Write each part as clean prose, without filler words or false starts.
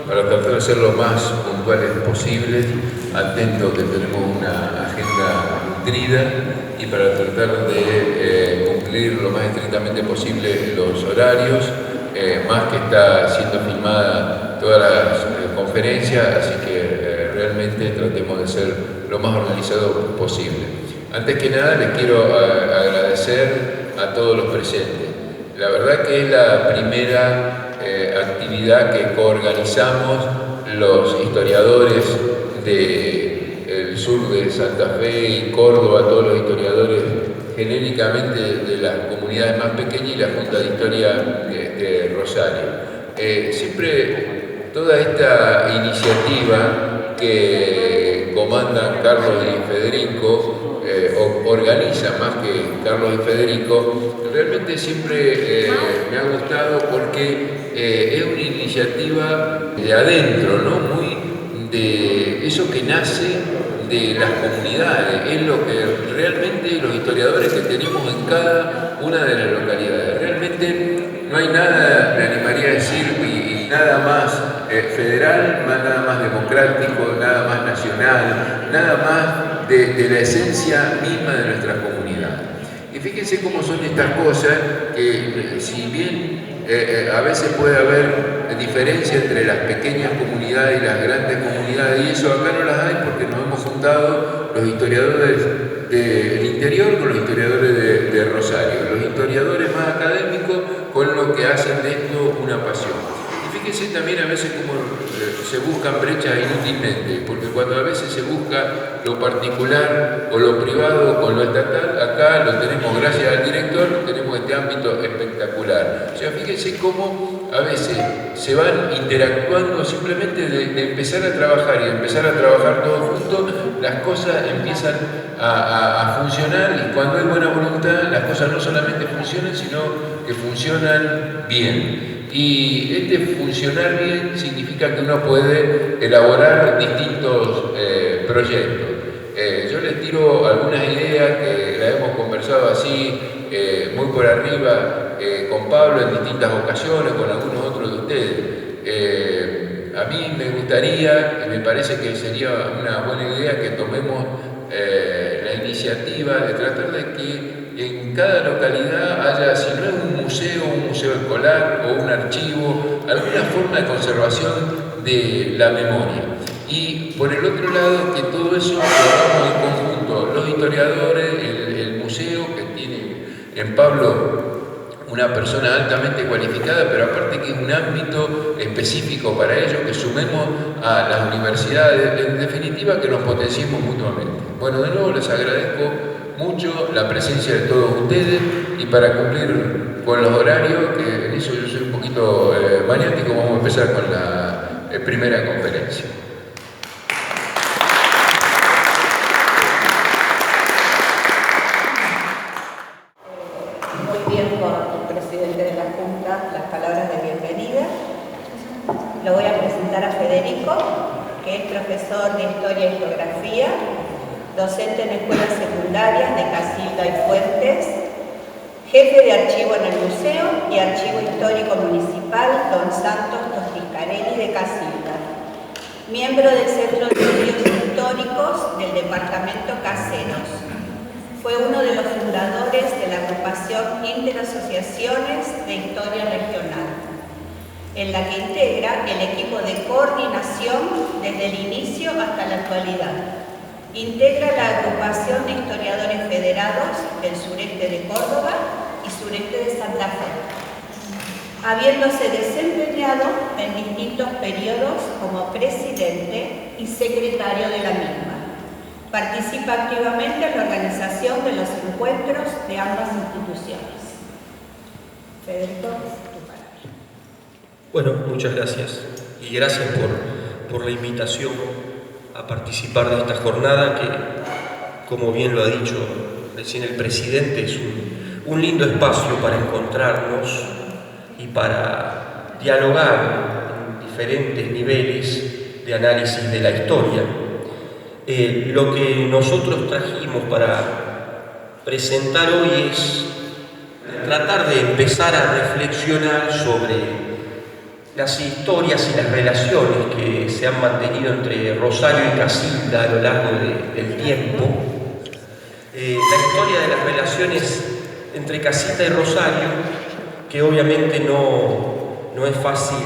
para tratar de ser lo más puntuales posibles, atento que tenemos una agenda nutrida y para tratar de cumplir lo más estrictamente posible los horarios, más que está siendo filmada todas las conferencias, así que realmente tratemos de ser lo más organizado posible. Antes que nada les quiero agradecer a todos los presentes. La verdad que es la primera actividad que coorganizamos los historiadores del sur de Santa Fe y Córdoba, todos los historiadores genéricamente de las comunidades más pequeñas y la Junta de Historia de Rosario. Siempre toda esta iniciativa que comandan Carlos y Federico, organiza más que Carlos y Federico, realmente siempre me ha gustado porque es una iniciativa de adentro, ¿no? Muy de eso que nace de las comunidades, es lo que realmente los historiadores que tenemos en cada una de las localidades. Realmente no hay nada, me animaría a decir, y nada más federal, nada más democrático, nada más nacional, nada más de la esencia misma de nuestra comunidad. Y fíjense cómo son estas cosas que si bien a veces puede haber diferencia entre las pequeñas comunidades y las grandes comunidades, y eso acá no las hay porque nos hemos juntado los historiadores del interior con los historiadores de Rosario, los historiadores más académicos con lo que hacen de esto una pasión. Fíjense también a veces cómo se buscan brechas inútilmente, porque cuando a veces se busca lo particular o lo privado con lo estatal, acá lo tenemos gracias al director, tenemos este ámbito espectacular. O sea, fíjense cómo a veces se van interactuando simplemente de empezar a trabajar y de empezar a trabajar todos juntos, las cosas empiezan a funcionar y cuando hay buena voluntad, las cosas no solamente funcionan, sino que funcionan bien. Y este funcionar bien significa que uno puede elaborar distintos proyectos. Yo les tiro algunas ideas que las hemos conversado así, muy por arriba, con Pablo en distintas ocasiones, con algunos otros de ustedes. A mí me gustaría, y me parece que sería una buena idea que tomemos la iniciativa de tratar de que en cada localidad haya, si no es un museo escolar o un archivo, alguna forma de conservación de la memoria. Y por el otro lado, que todo eso lo hagamos en conjunto, los historiadores, el museo que tiene en Pablo una persona altamente cualificada, pero aparte que es un ámbito específico para ello, que sumemos a las universidades, en definitiva que nos potenciemos mutuamente. Bueno, de nuevo les agradezco mucho la presencia de todos ustedes y para cumplir con los horarios, que en eso yo soy un poquito maniático, vamos a empezar con la primera conferencia. Muy bien por el presidente de la Junta las palabras de bienvenida. Lo voy a presentar a Federico, que es profesor de Historia y Geografía, docente en escuelas secundarias de Casilda y Fuentes, jefe de archivo en el Museo y Archivo Histórico Municipal Don Santos Tostiscarelli de Casilda, miembro del Centro de Estudios Históricos del Departamento Caseros. Fue uno de los fundadores de la agrupación Interasociaciones de Historia Regional, en la que integra el equipo de coordinación desde el inicio hasta la actualidad. Integra la agrupación de historiadores federados del sureste de Córdoba y sureste de Santa Fe, habiéndose desempeñado en distintos periodos como presidente y secretario de la misma. Participa activamente en la organización de los encuentros de ambas instituciones. Federico, tu palabra. Bueno, muchas gracias. Y gracias por la invitación a participar de esta jornada que, como bien lo ha dicho recién el presidente, es un lindo espacio para encontrarnos y para dialogar en diferentes niveles de análisis de la historia. Lo que nosotros trajimos para presentar hoy es tratar de empezar a reflexionar sobre las historias y las relaciones que se han mantenido entre Rosario y Casilda a lo largo del tiempo. La historia de las relaciones entre Casilda y Rosario, que obviamente no es fácil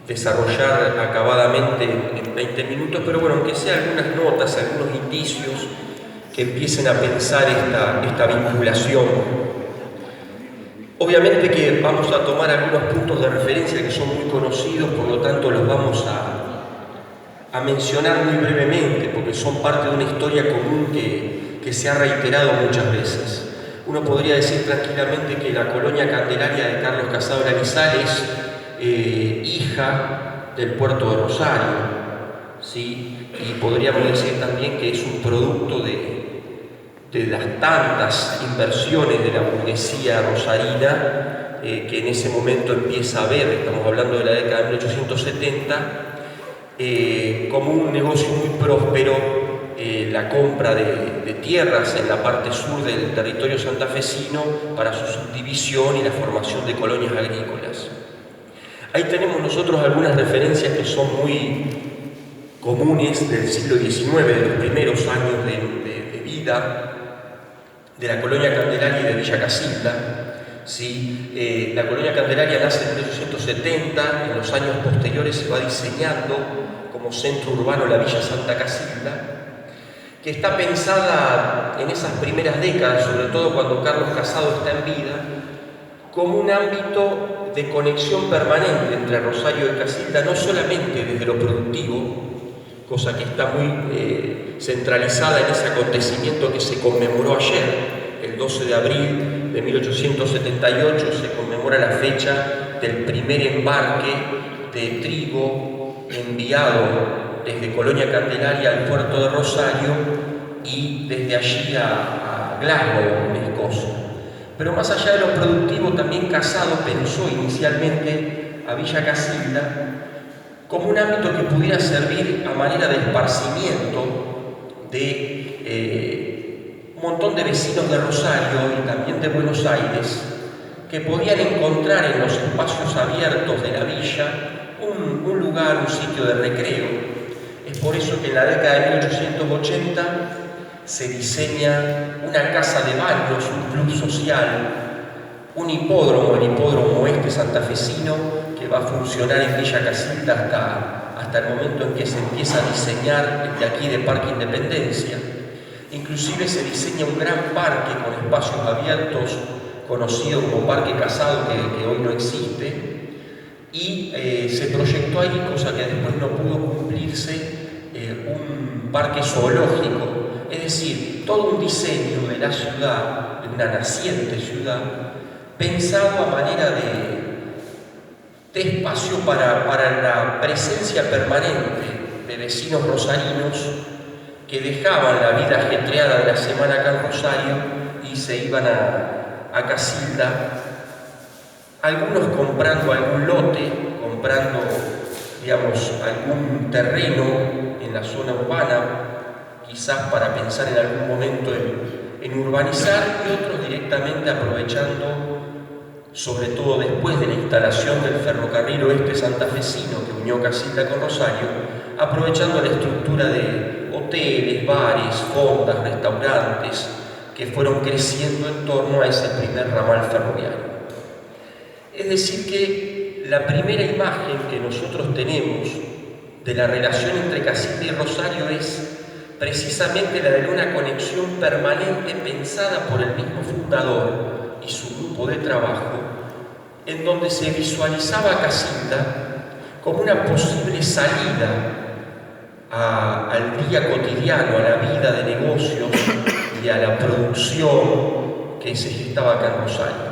desarrollar acabadamente en 20 minutos, pero bueno, aunque sea algunas notas, algunos indicios que empiecen a pensar esta vinculación. Obviamente que vamos a tomar algunos puntos de referencia que son muy conocidos, por lo tanto los vamos a mencionar muy brevemente, porque son parte de una historia común que se ha reiterado muchas veces. Uno podría decir tranquilamente que la colonia Candelaria de Carlos Casado Granizal es hija del puerto de Rosario, ¿sí? Y podríamos decir también que es un producto de las tantas inversiones de la burguesía rosarina que en ese momento empieza a ver, estamos hablando de la década de 1870, como un negocio muy próspero, la compra de tierras en la parte sur del territorio santafesino para su subdivisión y la formación de colonias agrícolas. Ahí tenemos nosotros algunas referencias que son muy comunes del siglo XIX, de los primeros años de vida de la colonia Candelaria y de Villa Casilda. ¿Sí? La colonia Candelaria nace en 1870, en los años posteriores se va diseñando como centro urbano la Villa Santa Casilda, que está pensada en esas primeras décadas, sobre todo cuando Carlos Casado está en vida, como un ámbito de conexión permanente entre Rosario y Casilda, no solamente desde lo productivo, cosa que está muy centralizada en ese acontecimiento que se conmemoró ayer, el 12 de abril de 1878, se conmemora la fecha del primer embarque de trigo enviado desde Colonia Candelaria al puerto de Rosario y desde allí a Glasgow, en Escocia. Pero más allá de lo productivo, también Casado pensó inicialmente a Villa Casilda como un ámbito que pudiera servir a manera de esparcimiento de un montón de vecinos de Rosario y también de Buenos Aires que podían encontrar en los espacios abiertos de la villa un lugar, un sitio de recreo. Es por eso que en la década de 1880 se diseña una casa de baños, un club social, un hipódromo, el hipódromo oeste santafesino, que va a funcionar en Villa Casilda hasta el momento en que se empieza a diseñar de aquí de Parque Independencia. Inclusive se diseña un gran parque con espacios abiertos, conocido como Parque Casado, que hoy no existe, y se proyectó ahí, cosa que después no pudo cumplirse, un parque zoológico, es decir, todo un diseño de la ciudad, de una naciente ciudad, pensado a manera de espacio para la presencia permanente de vecinos rosarinos que dejaban la vida ajetreada de la semana acá en Rosario y se iban a Casilda, algunos comprando algún lote, comprando, digamos, algún terreno en la zona urbana, quizás para pensar en algún momento en urbanizar, y otros directamente aprovechando, sobre todo después de la instalación del ferrocarril oeste santafesino que unió Casilda con Rosario, aprovechando la estructura de hoteles, bares, fondas, restaurantes que fueron creciendo en torno a ese primer ramal ferroviario. Es decir que la primera imagen que nosotros tenemos de la relación entre Casilda y Rosario es precisamente la de una conexión permanente pensada por el mismo fundador y su grupo de trabajo, en donde se visualizaba a Casilda como una posible salida al día cotidiano, a la vida de negocios y a la producción que se gestaba acá en Rosario.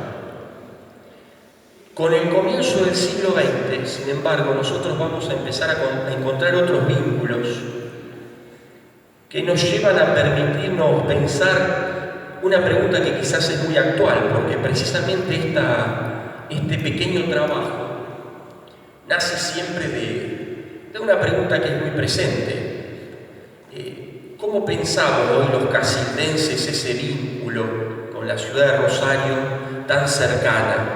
Con el comienzo del siglo XX, sin embargo, nosotros vamos a empezar a encontrar otros vínculos que nos llevan a permitirnos pensar una pregunta que quizás es muy actual, porque precisamente este pequeño trabajo nace siempre de una pregunta que es muy presente. ¿Cómo pensamos hoy los casildenses ese vínculo con la ciudad de Rosario tan cercana?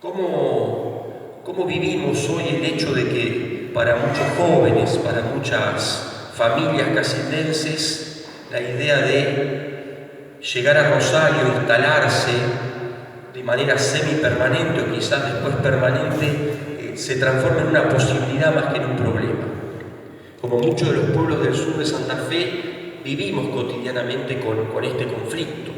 ¿Cómo cómo vivimos hoy el hecho de que para muchos jóvenes, para muchas familias casildenses, la idea de llegar a Rosario, instalarse de manera semipermanente o quizás después permanente, se transforma en una posibilidad más que en un problema. Como muchos de los pueblos del sur de Santa Fe, vivimos cotidianamente con este conflicto.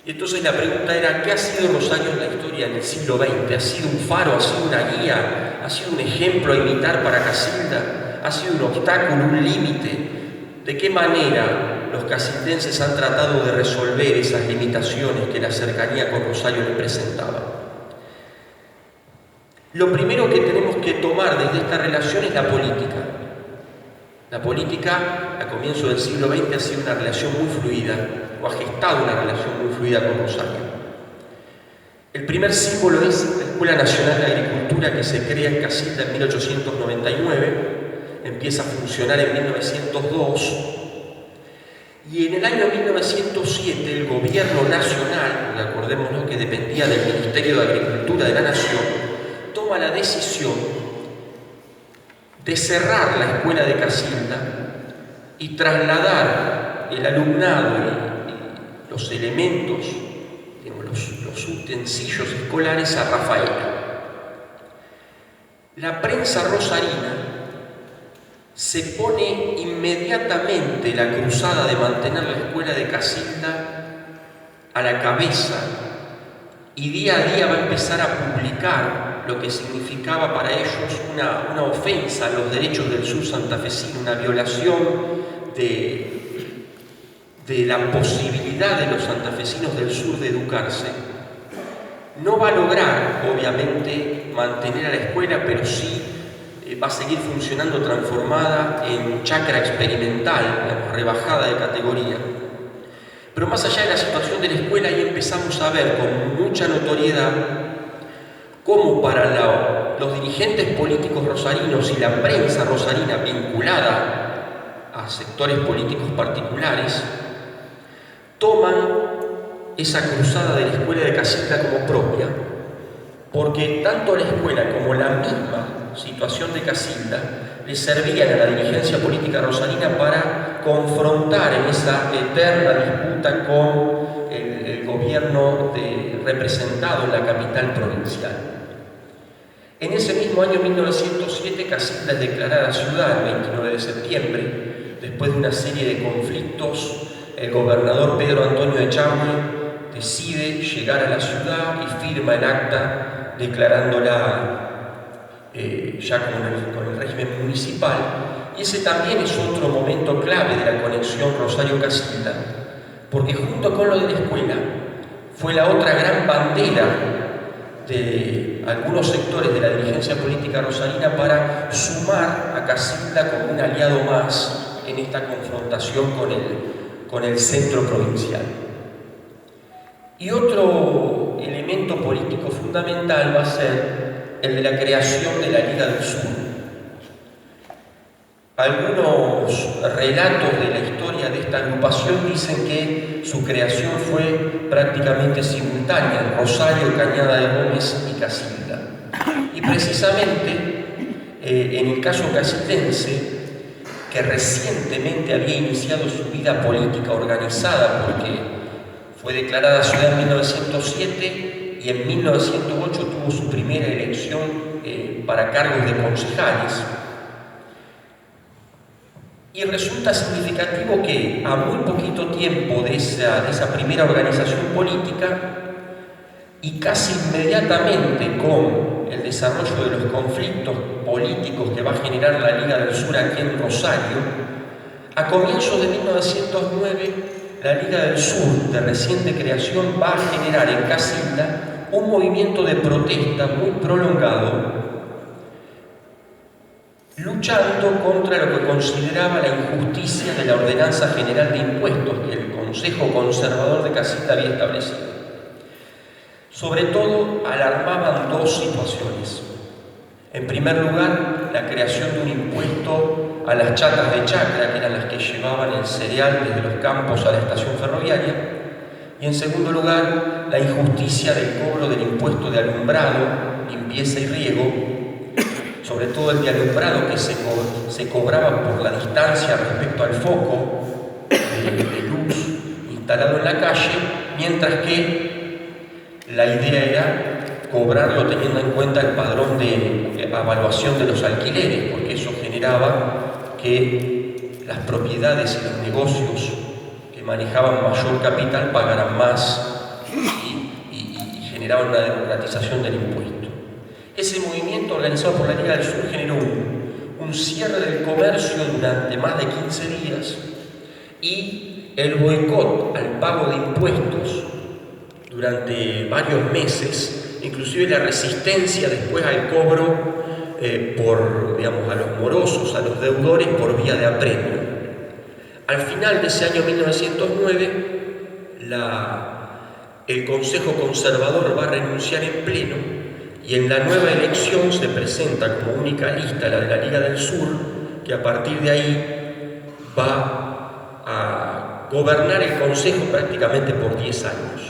Y entonces la pregunta era, ¿qué ha sido Rosario en la historia en el siglo XX? ¿Ha sido un faro? ¿Ha sido una guía? ¿Ha sido un ejemplo a imitar para Casilda? ¿Ha sido un obstáculo, un límite? ¿De qué manera los casildenses han tratado de resolver esas limitaciones que la cercanía con Rosario le presentaba? Lo primero que tenemos que tomar desde esta relación es la política. La política, a comienzos del siglo XX, ha sido una relación muy fluida, o ha gestado una relación muy fluida con Rosario. El primer símbolo es la Escuela Nacional de Agricultura, que se crea en Casilda en 1899, empieza a funcionar en 1902, y en el año 1907 el gobierno nacional, acordémonos que dependía del Ministerio de Agricultura de la Nación, toma la decisión de cerrar la escuela de Casilda y trasladar el alumnado y los elementos, los utensilios escolares a Rafaela. La prensa rosarina se pone inmediatamente la cruzada de mantener la escuela de Casilda a la cabeza y día a día va a empezar a publicar lo que significaba para ellos una ofensa a los derechos del sur santafesino, una violación de la posibilidad de los santafesinos del sur de educarse. No va a lograr, obviamente, mantener a la escuela, pero sí va a seguir funcionando transformada en chacra experimental, rebajada de categoría. Pero más allá de la situación de la escuela, ahí empezamos a ver con mucha notoriedad cómo para los dirigentes políticos rosarinos y la prensa rosarina vinculada a sectores políticos particulares, toman esa cruzada de la escuela de Casilda como propia, porque tanto la escuela como la misma situación de Casilda le servían a la dirigencia política rosarina para confrontar en esa eterna disputa con el gobierno representado en la capital provincial. En ese mismo año 1907, Casilda es declarada ciudad el 29 de septiembre, después de una serie de conflictos. El gobernador Pedro Antonio Echagüe decide llegar a la ciudad y firma el acta declarándola ya con el régimen municipal. Y ese también es otro momento clave de la conexión Rosario-Casilda, porque junto con lo de la escuela fue la otra gran bandera de algunos sectores de la dirigencia política rosarina para sumar a Casilda como un aliado más en esta confrontación con el centro provincial. Y otro elemento político fundamental va a ser el de la creación de la Liga del Sur. Algunos relatos de la historia de esta agrupación dicen que su creación fue prácticamente simultánea en Rosario, Cañada de Gómez y Casilda. Y precisamente en el caso casildense, que recientemente había iniciado su vida política organizada porque fue declarada ciudad en 1907 y en 1908 tuvo su primera elección para cargos de concejales. Y resulta significativo que a muy poquito tiempo de esa primera organización política y casi inmediatamente con el desarrollo de los conflictos políticos que va a generar la Liga del Sur aquí en Rosario, a comienzos de 1909 la Liga del Sur, de reciente creación, va a generar en Casilda un movimiento de protesta muy prolongado, luchando contra lo que consideraba la injusticia de la Ordenanza General de Impuestos que el Consejo Conservador de Casilda había establecido. Sobre todo, alarmaban dos situaciones. En primer lugar, la creación de un impuesto a las chatas de chacra, que eran las que llevaban el cereal desde los campos a la estación ferroviaria. Y en segundo lugar, la injusticia del cobro del impuesto de alumbrado limpieza y riego, sobre todo el de alumbrado que se cobraba por la distancia respecto al foco de luz instalado en la calle, mientras que la idea era cobrarlo teniendo en cuenta el padrón de evaluación de los alquileres, porque eso generaba que las propiedades y los negocios que manejaban mayor capital pagaran más y generaban una democratización del impuesto. Ese movimiento organizado por la Liga del Sur generó un cierre del comercio durante más de 15 días y el boicot al pago de impuestos durante varios meses, inclusive la resistencia después al cobro a los morosos, a los deudores por vía de apremio. Al final de ese año 1909, el Consejo Conservador va a renunciar en pleno y en la nueva elección se presenta como única lista la de la Liga del Sur, que a partir de ahí va a gobernar el Consejo prácticamente por 10 años.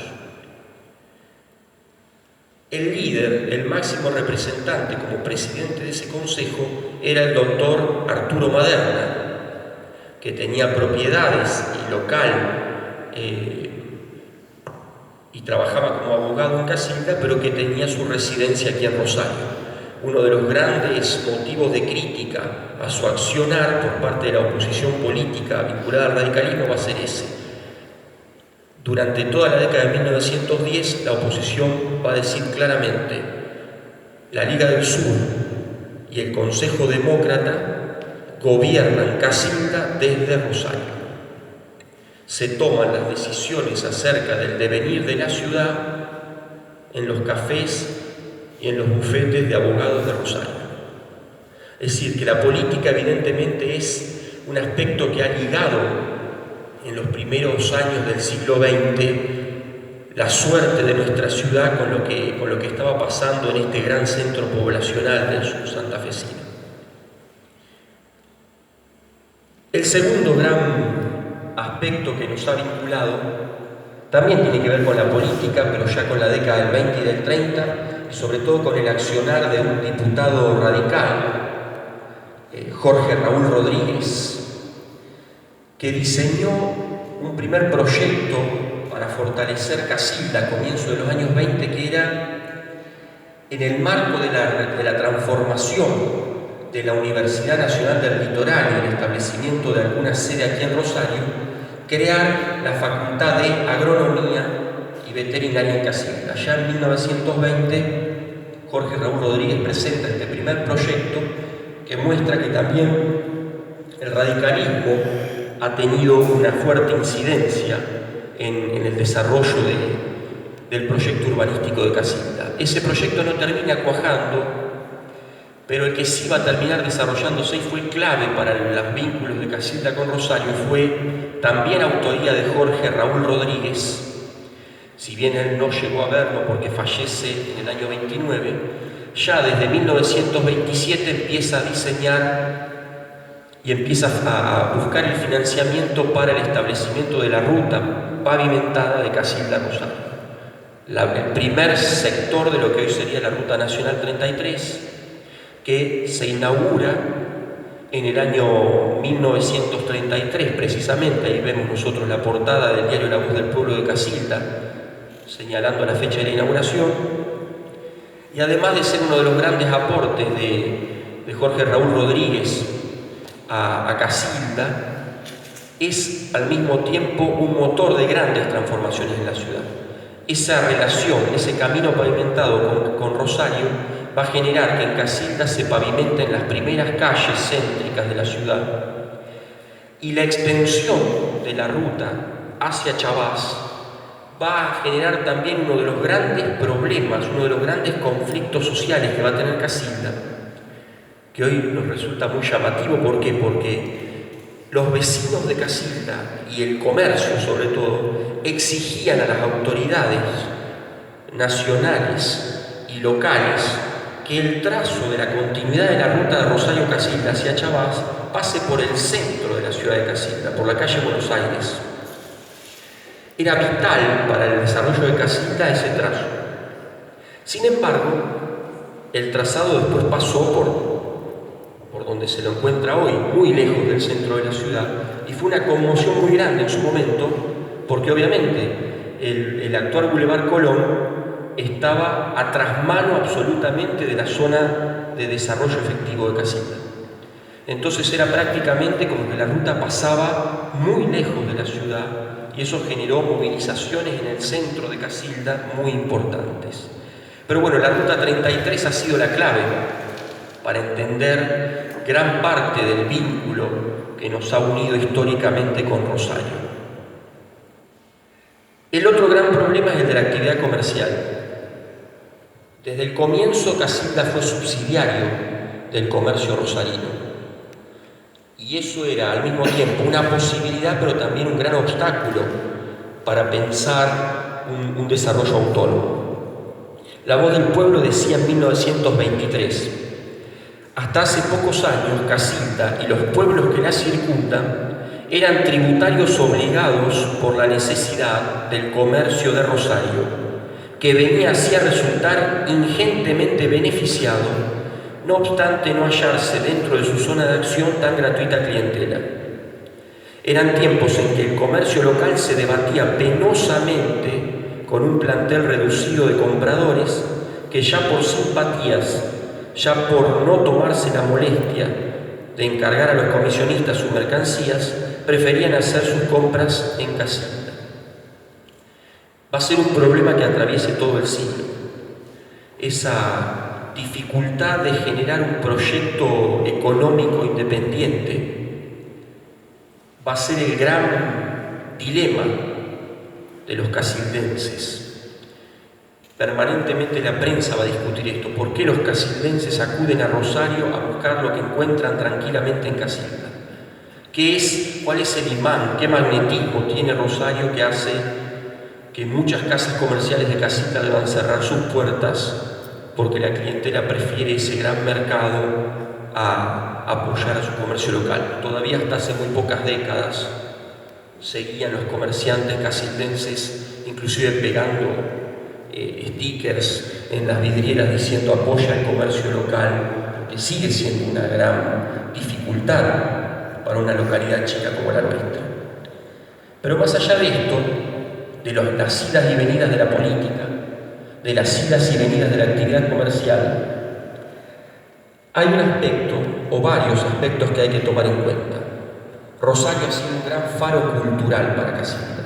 El líder, el máximo representante como presidente de ese consejo era el doctor Arturo Maderna, que tenía propiedades y local y trabajaba como abogado en Casilda, pero que tenía su residencia aquí en Rosario. Uno de los grandes motivos de crítica a su accionar por parte de la oposición política vinculada al radicalismo va a ser ese. Durante toda la década de 1910, la oposición va a decir claramente: la Liga del Sur y el Consejo Demócrata gobiernan Casilda desde Rosario. Se toman las decisiones acerca del devenir de la ciudad en los cafés y en los bufetes de abogados de Rosario. Es decir, que la política evidentemente es un aspecto que ha ligado en los primeros años del siglo XX la suerte de nuestra ciudad con lo que estaba pasando en este gran centro poblacional del sur santafesino. El segundo gran aspecto que nos ha vinculado también tiene que ver con la política, pero ya con la década del 20 y del 30, y sobre todo con el accionar de un diputado radical, Jorge Raúl Rodríguez, que diseñó un primer proyecto para fortalecer Casilda a comienzos de los años 20, que era, en el marco de la transformación de la Universidad Nacional del Litoral y el establecimiento de alguna sede aquí en Rosario, crear la Facultad de Agronomía y Veterinaria en Casilda. Ya en 1920, Jorge Raúl Rodríguez presenta este primer proyecto que muestra que también el radicalismo ha tenido una fuerte incidencia en el desarrollo del proyecto urbanístico de Casilda. Ese proyecto no termina cuajando, pero el que sí va a terminar desarrollándose y fue clave para los vínculos de Casilda con Rosario fue también autoría de Jorge Raúl Rodríguez. Si bien él no llegó a verlo porque fallece en el año 29, ya desde 1927 empieza a diseñar y empieza a buscar el financiamiento para el establecimiento de la ruta pavimentada de Casilda a Rosario. El primer sector de lo que hoy sería la Ruta Nacional 33, que se inaugura en el año 1933 precisamente. Ahí vemos nosotros la portada del diario La Voz del Pueblo de Casilda, señalando la fecha de la inauguración. Y además de ser uno de los grandes aportes de Jorge Raúl Rodríguez a Casilda, es al mismo tiempo un motor de grandes transformaciones en la ciudad. Esa relación, ese camino pavimentado con Rosario va a generar que en Casilda se pavimenten las primeras calles céntricas de la ciudad, y la extensión de la ruta hacia Chabás va a generar también uno de los grandes problemas, uno de los grandes conflictos sociales que va a tener Casilda, que hoy nos resulta muy llamativo. ¿Por qué? Porque los vecinos de Casilda y el comercio, sobre todo, exigían a las autoridades nacionales y locales que el trazo de la continuidad de la ruta de Rosario-Casilda hacia Chabás pase por el centro de la ciudad de Casilda, por la calle Buenos Aires. Era vital para el desarrollo de Casilda ese trazo. Sin embargo, el trazado después pasó por donde se lo encuentra hoy, muy lejos del centro de la ciudad, y fue una conmoción muy grande en su momento, porque obviamente el actual Boulevard Colón estaba a trasmano absolutamente de la zona de desarrollo efectivo de Casilda. Entonces era prácticamente como que la ruta pasaba muy lejos de la ciudad, y eso generó movilizaciones en el centro de Casilda muy importantes. Pero bueno, la Ruta 33 ha sido la clave para entender gran parte del vínculo que nos ha unido históricamente con Rosario. El otro gran problema es el de la actividad comercial. Desde el comienzo Casilda fue subsidiario del comercio rosarino. Y eso era al mismo tiempo una posibilidad, pero también un gran obstáculo para pensar un desarrollo autónomo. La Voz del Pueblo decía en 1923: hasta hace pocos años Casilda y los pueblos que la circundan eran tributarios obligados por la necesidad del comercio de Rosario, que venía así a resultar ingentemente beneficiado, no obstante no hallarse dentro de su zona de acción tan gratuita clientela. Eran tiempos en que el comercio local se debatía penosamente con un plantel reducido de compradores que ya por simpatías, ya por no tomarse la molestia de encargar a los comisionistas sus mercancías, preferían hacer sus compras en Casilda. Va a ser un problema que atraviese todo el siglo. Esa dificultad de generar un proyecto económico independiente va a ser el gran dilema de los casildenses. Permanentemente la prensa va a discutir esto. ¿Por qué los casildenses acuden a Rosario a buscar lo que encuentran tranquilamente en Casilda? ¿Cuál es el imán? ¿Qué magnetismo tiene Rosario que hace que muchas casas comerciales de Casilda deban cerrar sus puertas porque la clientela prefiere ese gran mercado a apoyar a su comercio local? Todavía hasta hace muy pocas décadas seguían los comerciantes casildenses inclusive pegando stickers en las vidrieras diciendo apoya el comercio local, que sigue siendo una gran dificultad para una localidad chica como la nuestra. Pero más allá de esto, de las idas y venidas de la política, de las idas y venidas de la actividad comercial, hay un aspecto, o varios aspectos que hay que tomar en cuenta. Rosario ha sido un gran faro cultural para Casilda.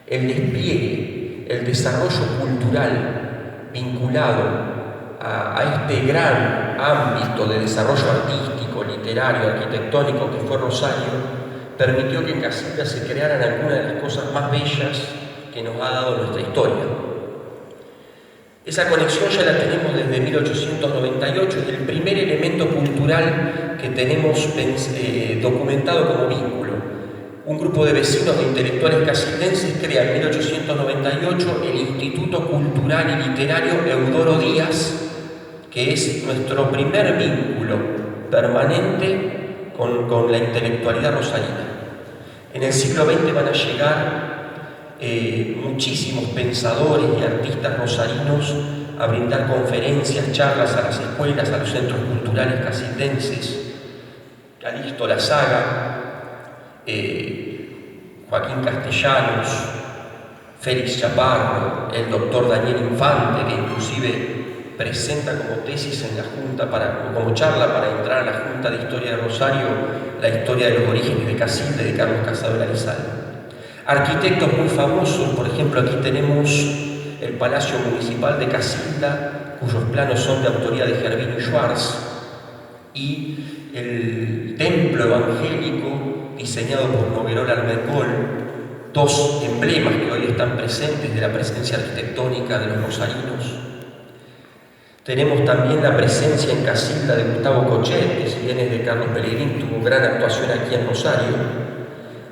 El despliegue, el desarrollo cultural vinculado a este gran ámbito de desarrollo artístico, literario, arquitectónico que fue Rosario, permitió que en Casilda se crearan algunas de las cosas más bellas que nos ha dado nuestra historia. Esa conexión ya la tenemos desde 1898, es el primer elemento cultural que tenemos documentado como vínculo. Un grupo de vecinos de intelectuales casildenses crea en 1898 el Instituto Cultural y Literario Eudoro Díaz, que es nuestro primer vínculo permanente con la intelectualidad rosarina. En el siglo XX van a llegar muchísimos pensadores y artistas rosarinos a brindar conferencias, charlas a las escuelas, a los centros culturales casildenses. Calixto Lazaga, Joaquín Castellanos, Félix Chaparro, el doctor Daniel Infante, que inclusive presenta como tesis en la Junta, como charla para entrar a la Junta de Historia de Rosario, la historia de los orígenes de Casilda de Carlos Casado Larizal. Arquitectos muy famosos, por ejemplo, aquí tenemos el Palacio Municipal de Casilda, cuyos planos son de autoría de Gervinho Schwarz, y el Templo Evangélico, diseñado por Noguerol Armengol, dos emblemas que hoy están presentes de la presencia arquitectónica de los rosarinos. Tenemos también la presencia en Casilda de Gustavo Cochet, que si bien es de Carlos Pellegrini, tuvo gran actuación aquí en Rosario.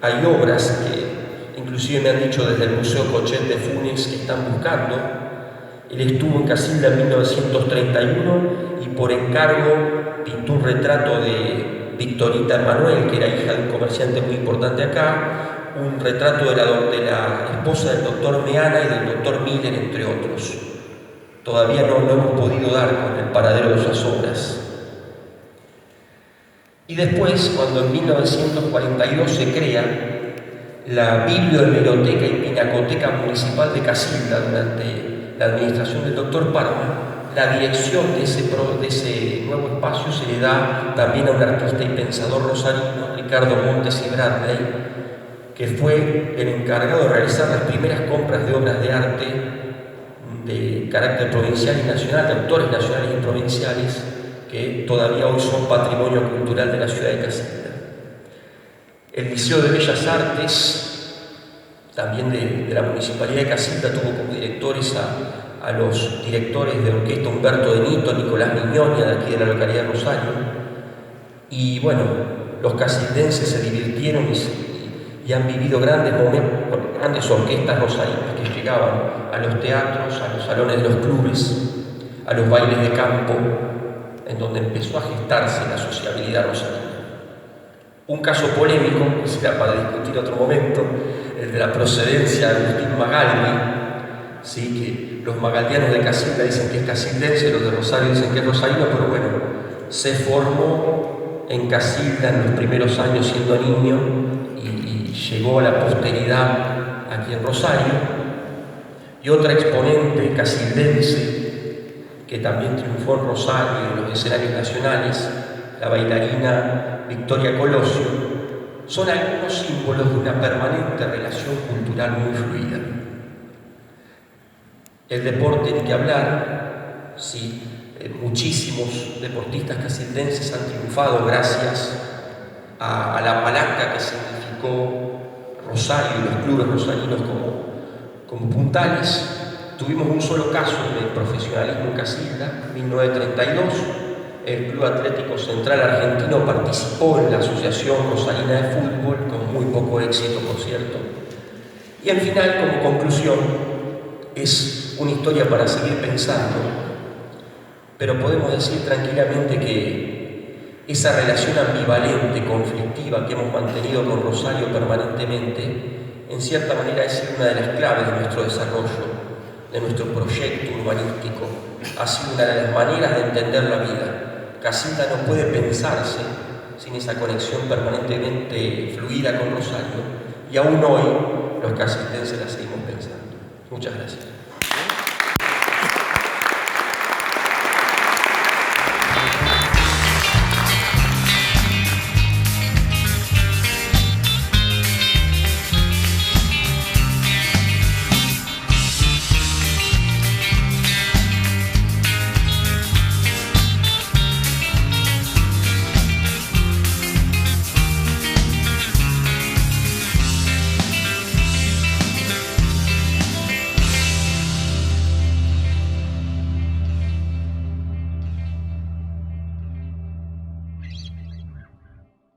Hay obras que inclusive me han dicho desde el Museo Cochet de Funes que están buscando. Él estuvo en Casilda en 1931 y por encargo pintó un retrato de Victorita Emanuel, que era hija de un comerciante muy importante acá, un retrato de la esposa del doctor Meana y del doctor Miller, entre otros. todavía no hemos podido dar con el paradero de esas obras. Y después, cuando en 1942 se crea la Bibliohemeroteca y Pinacoteca Municipal de Casilda durante la administración del doctor Parma, la dirección de ese nuevo espacio se le da también a un artista y pensador rosarino, Ricardo Montes y Bradley, que fue el encargado de realizar las primeras compras de obras de arte de carácter provincial y nacional, de autores nacionales y provinciales, que todavía hoy son patrimonio cultural de la ciudad de Casilda. El Liceo de Bellas Artes, también de la Municipalidad de Casilda, tuvo como directores a los directores de orquesta Humberto de Nito, Nicolás Miñonia, de aquí de la localidad de Rosario. Y bueno, los casildenses se divirtieron y han vivido grandes momentos con grandes orquestas rosarinas que llegaban a los teatros, a los salones de los clubes, a los bailes de campo, en donde empezó a gestarse la sociabilidad rosarina. Un caso polémico, que será para discutir otro momento, el de la procedencia de Agustín Magaldi, ¿sí? Que los magaldianos de Casilda dicen que es casildense, los de Rosario dicen que es rosarino, pero bueno, se formó en Casilda en los primeros años siendo niño y llegó a la posteridad aquí en Rosario. Y otra exponente casildense que también triunfó en Rosario y en los escenarios nacionales, la bailarina Victoria Colosio, son algunos símbolos de una permanente relación cultural muy fluida. El deporte, ni que hablar, sí, muchísimos deportistas casildenses han triunfado gracias a la palanca que significó Rosario y los clubes rosarinos como puntales. Tuvimos un solo caso de profesionalismo en Casilda, en 1932. El Club Atlético Central Argentino participó en la Asociación Rosarina de Fútbol, con muy poco éxito, por cierto. Y al final, como conclusión, es una historia para seguir pensando, pero podemos decir tranquilamente que esa relación ambivalente, conflictiva que hemos mantenido con Rosario permanentemente, en cierta manera es una de las claves de nuestro desarrollo, de nuestro proyecto urbanístico. Ha sido una de las maneras de entender la vida. Casilda no puede pensarse sin esa conexión permanentemente fluida con Rosario, y aún hoy los casildenses la seguimos pensando. Muchas gracias.